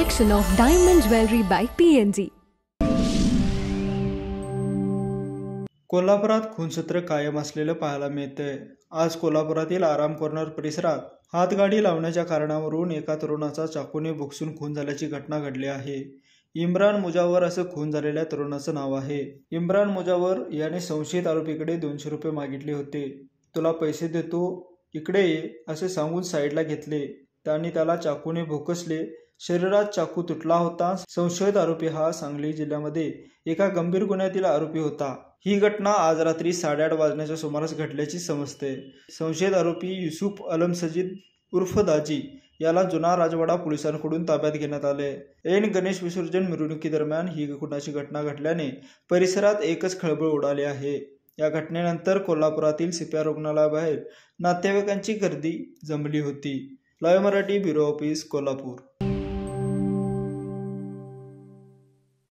collection of diamond jewelry by PNG. कोल्हापुरात खूनसत्र कायम असलेलं पाहायला मिळतंय। आज कोल्हापुरातील आराम कॉर्नर परिसरात हातगाडी लावण्याच्या कारणावरून एका तरुणाचा चाकूने भोगसून खून झाल्याची घटना घडली आहे। इम्रान मुजावर असं खून झालेल्या तरुणाचं नाव आहे। इम्रान मुजावर याने संशयित आरोपीकडे 200 रुपये मागितले होते। तुला पैसे देतो, इकडे ये असे सांगून साईडला घेतले। त्यांनी त्याला चाकूने भोकसले। शरीरात चाकू तुटला होता। संशयित आरोपी हा सांगली जिल्ह्यामध्ये एका गंभीर गुन्ह्यातील आरोपी होता। ही घटना आज रात्री 8:30 वाजण्याच्या सुमारास घडल्याची समजते। संशयित आरोपी युसुफ अलम सजीद उर्फ दाजी याला जुना राजवाडा पोलिसांकडून ताब्यात घेण्यात आले। ऐन गणेश विसर्जन मिरवणुकीदरम्यान ही खुनाची घटना घडल्याने परिसरात एकच खळबळ उडाली आहे। या घटनेनंतर कोल्हापुरातील सीपीआर रुग्णालयाबाहेर नातेवाईकांची गर्दी जमली होती। Live Marathi bureau office Kolhapur.